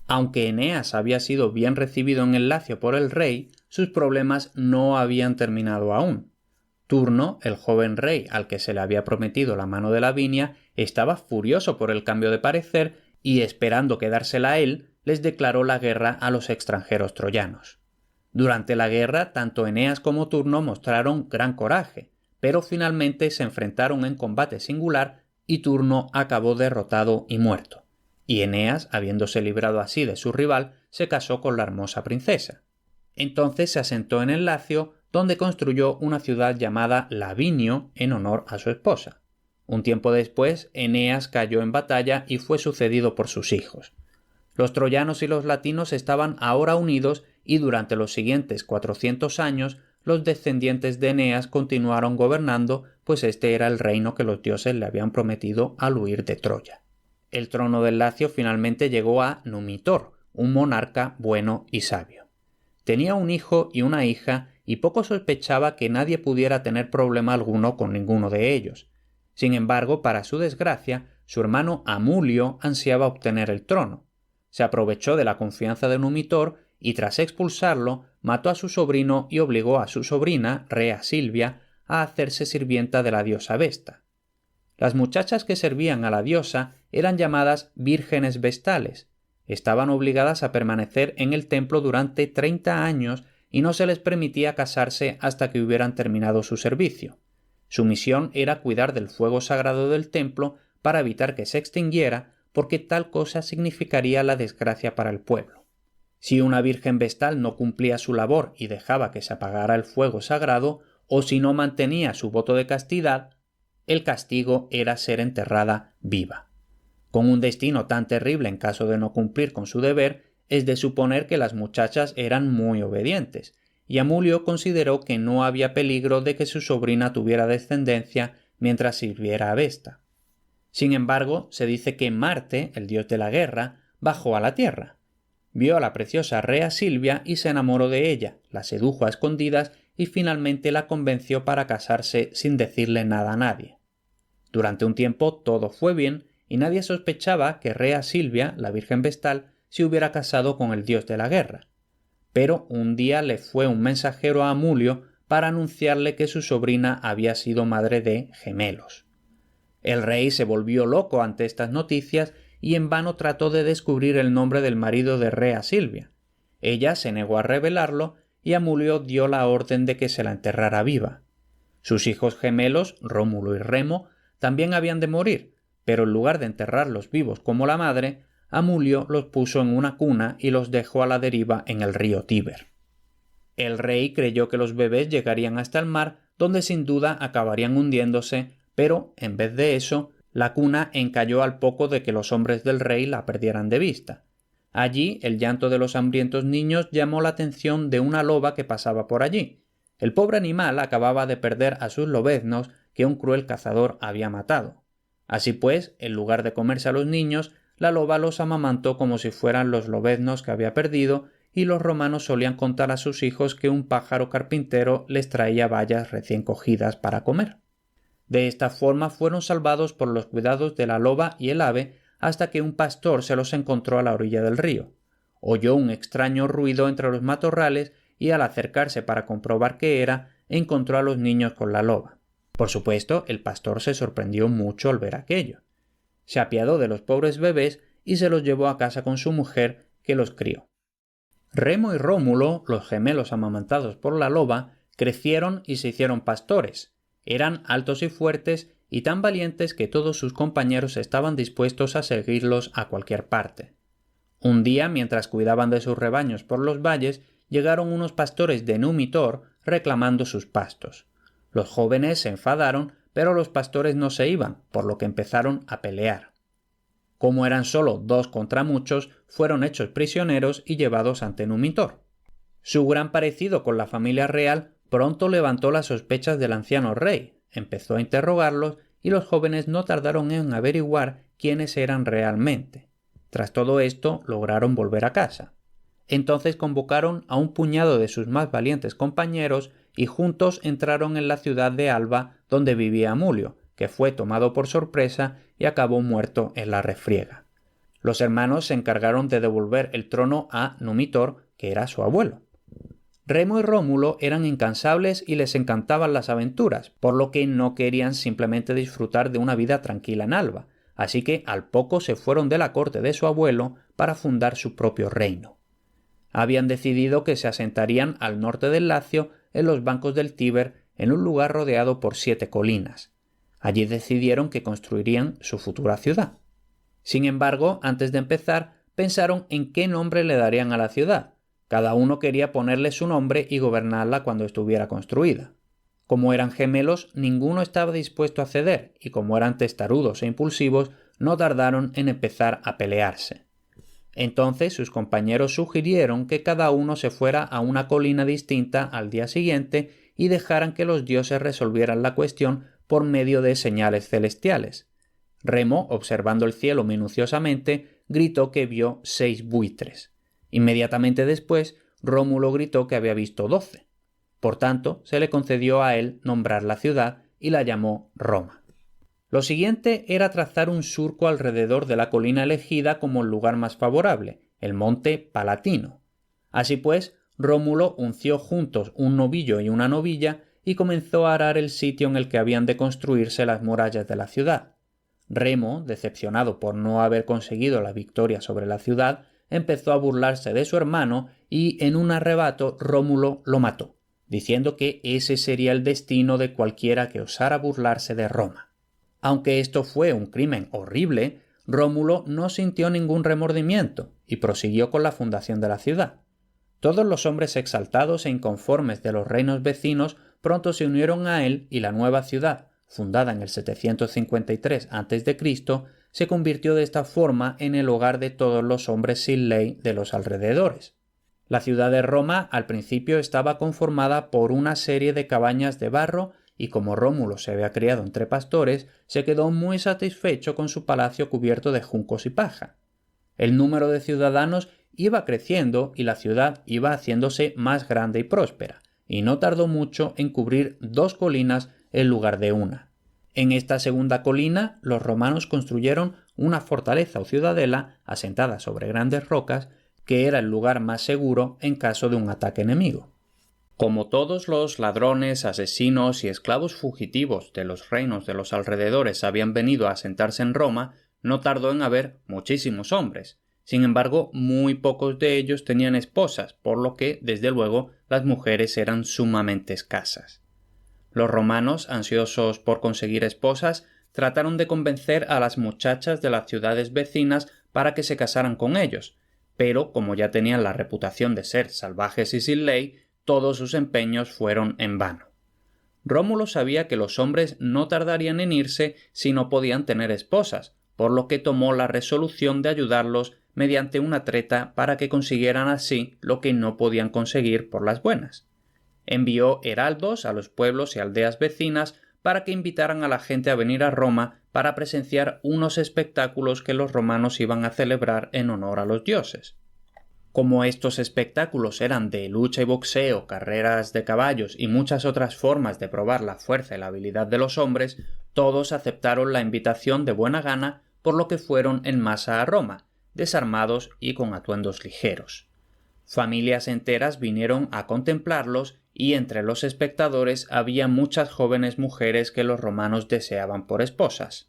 Aunque Eneas había sido bien recibido en el Lacio por el rey, sus problemas no habían terminado aún. Turno, el joven rey al que se le había prometido la mano de Lavinia, estaba furioso por el cambio de parecer y, esperando quedársela a él, les declaró la guerra a los extranjeros troyanos. Durante la guerra, tanto Eneas como Turno mostraron gran coraje, pero finalmente se enfrentaron en combate singular y Turno acabó derrotado y muerto. Y Eneas, habiéndose librado así de su rival, se casó con la hermosa princesa. Entonces se asentó en el Lacio, donde construyó una ciudad llamada Lavinio en honor a su esposa. Un tiempo después, Eneas cayó en batalla y fue sucedido por sus hijos. Los troyanos y los latinos estaban ahora unidos y durante los siguientes 400 años los descendientes de Eneas continuaron gobernando, pues este era el reino que los dioses le habían prometido al huir de Troya. El trono del Lacio finalmente llegó a Numitor, un monarca bueno y sabio. Tenía un hijo y una hija y poco sospechaba que nadie pudiera tener problema alguno con ninguno de ellos. Sin embargo, para su desgracia, su hermano Amulio ansiaba obtener el trono. Se aprovechó de la confianza de Numitor y tras expulsarlo, mató a su sobrino y obligó a su sobrina, Rea Silvia, a hacerse sirvienta de la diosa Vesta. Las muchachas que servían a la diosa eran llamadas vírgenes vestales. Estaban obligadas a permanecer en el templo durante 30 años y no se les permitía casarse hasta que hubieran terminado su servicio. Su misión era cuidar del fuego sagrado del templo para evitar que se extinguiera, porque tal cosa significaría la desgracia para el pueblo. Si una virgen vestal no cumplía su labor y dejaba que se apagara el fuego sagrado, o si no mantenía su voto de castidad, el castigo era ser enterrada viva. Con un destino tan terrible en caso de no cumplir con su deber, es de suponer que las muchachas eran muy obedientes, y Amulio consideró que no había peligro de que su sobrina tuviera descendencia mientras sirviera a Vesta. Sin embargo, se dice que Marte, el dios de la guerra, bajó a la tierra. Vio a la preciosa Rea Silvia y se enamoró de ella, la sedujo a escondidas y finalmente la convenció para casarse sin decirle nada a nadie. Durante un tiempo todo fue bien y nadie sospechaba que Rea Silvia, la virgen vestal, se hubiera casado con el dios de la guerra. Pero un día le fue un mensajero a Amulio para anunciarle que su sobrina había sido madre de gemelos. El rey se volvió loco ante estas noticias y en vano trató de descubrir el nombre del marido de Rea Silvia. Ella se negó a revelarlo y Amulio dio la orden de que se la enterrara viva. Sus hijos gemelos, Rómulo y Remo, también habían de morir, pero en lugar de enterrarlos vivos como la madre, Amulio los puso en una cuna y los dejó a la deriva en el río Tíber. El rey creyó que los bebés llegarían hasta el mar, donde sin duda acabarían hundiéndose, pero, en vez de eso, la cuna encalló al poco de que los hombres del rey la perdieran de vista. Allí, el llanto de los hambrientos niños llamó la atención de una loba que pasaba por allí. El pobre animal acababa de perder a sus lobeznos que un cruel cazador había matado. Así pues, en lugar de comerse a los niños, la loba los amamantó como si fueran los lobeznos que había perdido, y los romanos solían contar a sus hijos que un pájaro carpintero les traía bayas recién cogidas para comer. De esta forma fueron salvados por los cuidados de la loba y el ave hasta que un pastor se los encontró a la orilla del río. Oyó un extraño ruido entre los matorrales y al acercarse para comprobar qué era, encontró a los niños con la loba. Por supuesto, el pastor se sorprendió mucho al ver aquello. Se apiadó de los pobres bebés y se los llevó a casa con su mujer, que los crió. Remo y Rómulo, los gemelos amamantados por la loba, crecieron y se hicieron pastores. Eran altos y fuertes y tan valientes que todos sus compañeros estaban dispuestos a seguirlos a cualquier parte. Un día, mientras cuidaban de sus rebaños por los valles, llegaron unos pastores de Numitor reclamando sus pastos. Los jóvenes se enfadaron, pero los pastores no se iban, por lo que empezaron a pelear. Como eran solo 2 contra muchos, fueron hechos prisioneros y llevados ante Numitor. Su gran parecido con la familia real pronto levantó las sospechas del anciano rey, empezó a interrogarlos y los jóvenes no tardaron en averiguar quiénes eran realmente. Tras todo esto, lograron volver a casa. Entonces convocaron a un puñado de sus más valientes compañeros y juntos entraron en la ciudad de Alba, donde vivía Amulio, que fue tomado por sorpresa y acabó muerto en la refriega. Los hermanos se encargaron de devolver el trono a Numitor, que era su abuelo. Remo y Rómulo eran incansables y les encantaban las aventuras, por lo que no querían simplemente disfrutar de una vida tranquila en Alba, así que al poco se fueron de la corte de su abuelo para fundar su propio reino. Habían decidido que se asentarían al norte del Lacio, en los bancos del Tíber, en un lugar rodeado por 7 colinas. Allí decidieron que construirían su futura ciudad. Sin embargo, antes de empezar, pensaron en qué nombre le darían a la ciudad. Cada uno quería ponerle su nombre y gobernarla cuando estuviera construida. Como eran gemelos, ninguno estaba dispuesto a ceder, y como eran testarudos e impulsivos, no tardaron en empezar a pelearse. Entonces sus compañeros sugirieron que cada uno se fuera a una colina distinta al día siguiente y dejaran que los dioses resolvieran la cuestión por medio de señales celestiales. Remo, observando el cielo minuciosamente, gritó que vio 6 buitres. Inmediatamente después, Rómulo gritó que había visto 12. Por tanto, se le concedió a él nombrar la ciudad y la llamó Roma. Lo siguiente era trazar un surco alrededor de la colina elegida como el lugar más favorable, el monte Palatino. Así pues, Rómulo unció juntos un novillo y una novilla y comenzó a arar el sitio en el que habían de construirse las murallas de la ciudad. Remo, decepcionado por no haber conseguido la victoria sobre la ciudad, empezó a burlarse de su hermano y en un arrebato Rómulo lo mató, diciendo que ese sería el destino de cualquiera que osara burlarse de Roma. Aunque esto fue un crimen horrible, Rómulo no sintió ningún remordimiento y prosiguió con la fundación de la ciudad. Todos los hombres exaltados e inconformes de los reinos vecinos pronto se unieron a él y la nueva ciudad, fundada en el 753 a.C., se convirtió de esta forma en el hogar de todos los hombres sin ley de los alrededores. La ciudad de Roma al principio estaba conformada por una serie de cabañas de barro y como Rómulo se había criado entre pastores, se quedó muy satisfecho con su palacio cubierto de juncos y paja. El número de ciudadanos iba creciendo y la ciudad iba haciéndose más grande y próspera, y no tardó mucho en cubrir 2 colinas en lugar de una. En esta segunda colina, los romanos construyeron una fortaleza o ciudadela asentada sobre grandes rocas, que era el lugar más seguro en caso de un ataque enemigo. Como todos los ladrones, asesinos y esclavos fugitivos de los reinos de los alrededores habían venido a asentarse en Roma, no tardó en haber muchísimos hombres. Sin embargo, muy pocos de ellos tenían esposas, por lo que, desde luego, las mujeres eran sumamente escasas. Los romanos, ansiosos por conseguir esposas, trataron de convencer a las muchachas de las ciudades vecinas para que se casaran con ellos, pero como ya tenían la reputación de ser salvajes y sin ley, todos sus empeños fueron en vano. Rómulo sabía que los hombres no tardarían en irse si no podían tener esposas, por lo que tomó la resolución de ayudarlos mediante una treta para que consiguieran así lo que no podían conseguir por las buenas. Envió heraldos a los pueblos y aldeas vecinas para que invitaran a la gente a venir a Roma para presenciar unos espectáculos que los romanos iban a celebrar en honor a los dioses. Como estos espectáculos eran de lucha y boxeo, carreras de caballos y muchas otras formas de probar la fuerza y la habilidad de los hombres, todos aceptaron la invitación de buena gana, por lo que fueron en masa a Roma, desarmados y con atuendos ligeros. Familias enteras vinieron a contemplarlos y entre los espectadores había muchas jóvenes mujeres que los romanos deseaban por esposas.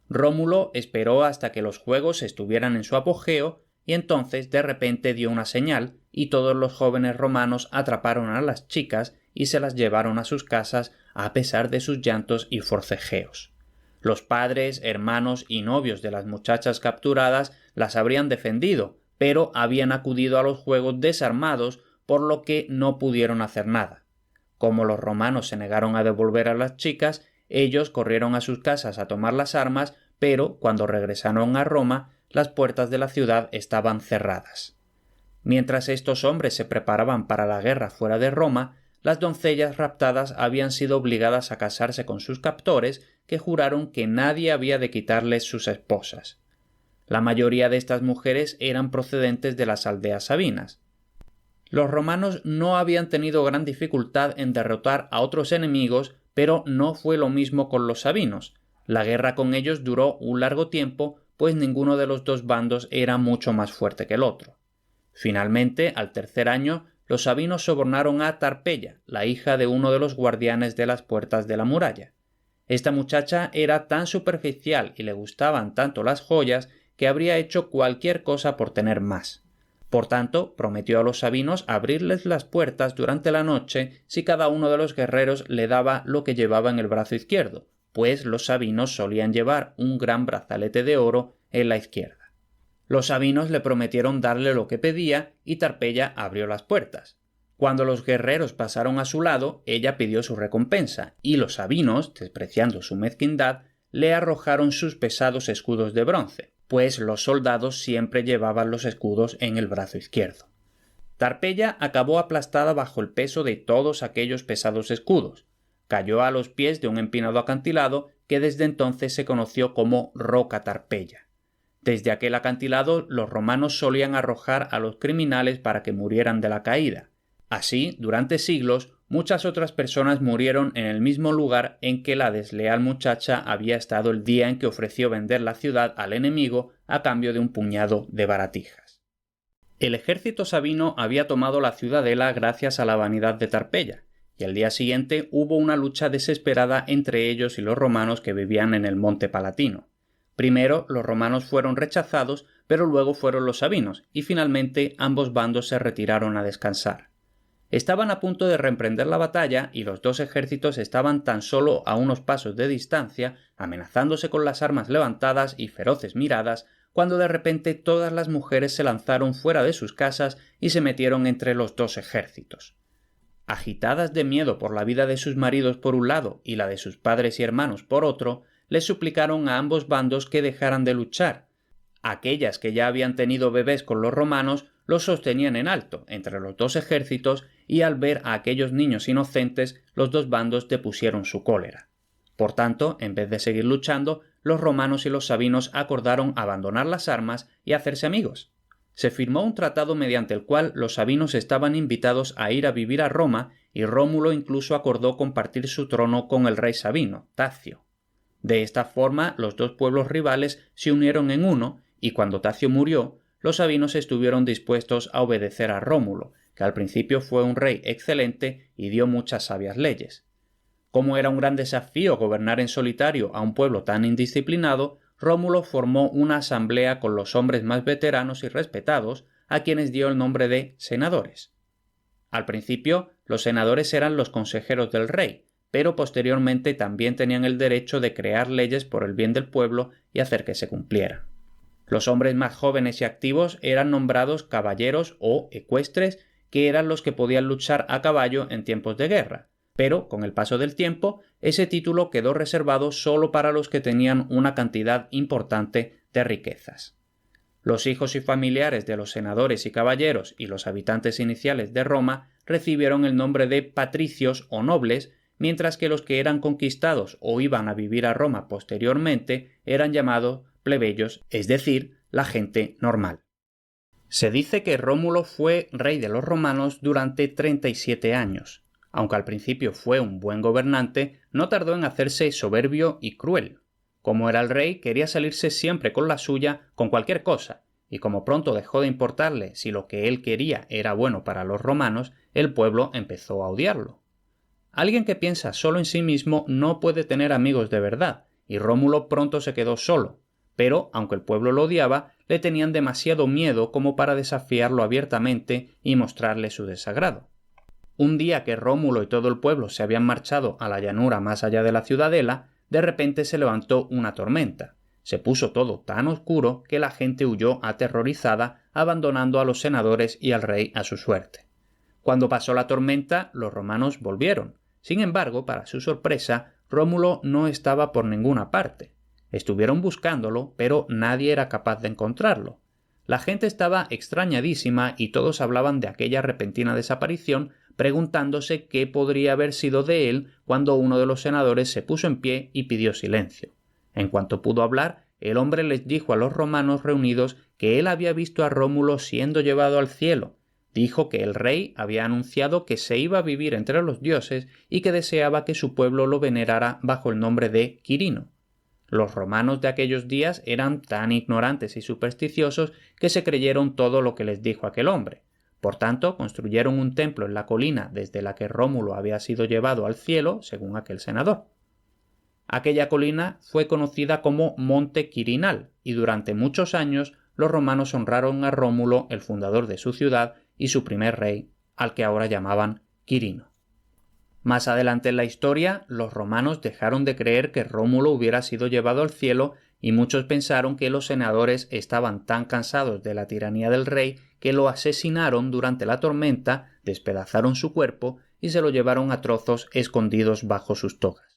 Rómulo esperó hasta que los juegos estuvieran en su apogeo y entonces de repente dio una señal y todos los jóvenes romanos atraparon a las chicas y se las llevaron a sus casas a pesar de sus llantos y forcejeos. Los padres, hermanos y novios de las muchachas capturadas las habrían defendido, pero habían acudido a los juegos desarmados, por lo que no pudieron hacer nada. Como los romanos se negaron a devolver a las chicas, ellos corrieron a sus casas a tomar las armas, pero cuando regresaron a Roma, las puertas de la ciudad estaban cerradas. Mientras estos hombres se preparaban para la guerra fuera de Roma, las doncellas raptadas habían sido obligadas a casarse con sus captores, que juraron que nadie había de quitarles sus esposas. La mayoría de estas mujeres eran procedentes de las aldeas sabinas. Los romanos no habían tenido gran dificultad en derrotar a otros enemigos, pero no fue lo mismo con los sabinos. La guerra con ellos duró un largo tiempo, pues ninguno de los dos bandos era mucho más fuerte que el otro. Finalmente, al tercer año, los sabinos sobornaron a Tarpeya, la hija de uno de los guardianes de las puertas de la muralla. Esta muchacha era tan superficial y le gustaban tanto las joyas que habría hecho cualquier cosa por tener más. Por tanto, prometió a los sabinos abrirles las puertas durante la noche si cada uno de los guerreros le daba lo que llevaba en el brazo izquierdo, pues los sabinos solían llevar un gran brazalete de oro en la izquierda. Los sabinos le prometieron darle lo que pedía y Tarpeya abrió las puertas. Cuando los guerreros pasaron a su lado, ella pidió su recompensa, y los sabinos, despreciando su mezquindad, le arrojaron sus pesados escudos de bronce, pues los soldados siempre llevaban los escudos en el brazo izquierdo. Tarpeya acabó aplastada bajo el peso de todos aquellos pesados escudos. Cayó a los pies de un empinado acantilado que desde entonces se conoció como Roca Tarpeya. Desde aquel acantilado los romanos solían arrojar a los criminales para que murieran de la caída. Así, durante siglos, muchas otras personas murieron en el mismo lugar en que la desleal muchacha había estado el día en que ofreció vender la ciudad al enemigo a cambio de un puñado de baratijas. El ejército sabino había tomado la ciudadela gracias a la vanidad de Tarpeya, y al día siguiente hubo una lucha desesperada entre ellos y los romanos que vivían en el monte Palatino. Primero los romanos fueron rechazados, pero luego fueron los sabinos, y finalmente ambos bandos se retiraron a descansar. Estaban a punto de reemprender la batalla y los dos ejércitos estaban tan solo a unos pasos de distancia, amenazándose con las armas levantadas y feroces miradas, cuando de repente todas las mujeres se lanzaron fuera de sus casas y se metieron entre los dos ejércitos. Agitadas de miedo por la vida de sus maridos por un lado y la de sus padres y hermanos por otro, les suplicaron a ambos bandos que dejaran de luchar. Aquellas que ya habían tenido bebés con los romanos los sostenían en alto entre los dos ejércitos y al ver a aquellos niños inocentes los dos bandos depusieron su cólera. Por tanto, en vez de seguir luchando, los romanos y los sabinos acordaron abandonar las armas y hacerse amigos. Se firmó un tratado mediante el cual los sabinos estaban invitados a ir a vivir a Roma y Rómulo incluso acordó compartir su trono con el rey sabino, Tacio. De esta forma, los dos pueblos rivales se unieron en uno y cuando Tacio murió, los sabinos estuvieron dispuestos a obedecer a Rómulo, que al principio fue un rey excelente y dio muchas sabias leyes. Como era un gran desafío gobernar en solitario a un pueblo tan indisciplinado, Rómulo formó una asamblea con los hombres más veteranos y respetados, a quienes dio el nombre de senadores. Al principio, los senadores eran los consejeros del rey, pero posteriormente también tenían el derecho de crear leyes por el bien del pueblo y hacer que se cumplieran. Los hombres más jóvenes y activos eran nombrados caballeros o ecuestres, que eran los que podían luchar a caballo en tiempos de guerra, pero con el paso del tiempo ese título quedó reservado solo para los que tenían una cantidad importante de riquezas. Los hijos y familiares de los senadores y caballeros y los habitantes iniciales de Roma recibieron el nombre de patricios o nobles, mientras que los que eran conquistados o iban a vivir a Roma posteriormente eran llamados plebeyos, es decir, la gente normal. Se dice que Rómulo fue rey de los romanos durante 37 años. Aunque al principio fue un buen gobernante, no tardó en hacerse soberbio y cruel. Como era el rey, quería salirse siempre con la suya con cualquier cosa, y como pronto dejó de importarle si lo que él quería era bueno para los romanos, el pueblo empezó a odiarlo. Alguien que piensa solo en sí mismo no puede tener amigos de verdad, y Rómulo pronto se quedó solo. Pero, aunque el pueblo lo odiaba, le tenían demasiado miedo como para desafiarlo abiertamente y mostrarle su desagrado. Un día que Rómulo y todo el pueblo se habían marchado a la llanura más allá de la ciudadela, de repente se levantó una tormenta. Se puso todo tan oscuro que la gente huyó aterrorizada, abandonando a los senadores y al rey a su suerte. Cuando pasó la tormenta, los romanos volvieron. Sin embargo, para su sorpresa, Rómulo no estaba por ninguna parte. Estuvieron buscándolo, pero nadie era capaz de encontrarlo. La gente estaba extrañadísima y todos hablaban de aquella repentina desaparición, preguntándose qué podría haber sido de él cuando uno de los senadores se puso en pie y pidió silencio. En cuanto pudo hablar, el hombre les dijo a los romanos reunidos que él había visto a Rómulo siendo llevado al cielo. Dijo que el rey había anunciado que se iba a vivir entre los dioses y que deseaba que su pueblo lo venerara bajo el nombre de Quirino. Los romanos de aquellos días eran tan ignorantes y supersticiosos que se creyeron todo lo que les dijo aquel hombre. Por tanto, construyeron un templo en la colina desde la que Rómulo había sido llevado al cielo, según aquel senador. Aquella colina fue conocida como Monte Quirinal, y durante muchos años los romanos honraron a Rómulo, el fundador de su ciudad y su primer rey, al que ahora llamaban Quirino. Más adelante en la historia, los romanos dejaron de creer que Rómulo hubiera sido llevado al cielo y muchos pensaron que los senadores estaban tan cansados de la tiranía del rey que lo asesinaron durante la tormenta, despedazaron su cuerpo y se lo llevaron a trozos escondidos bajo sus togas.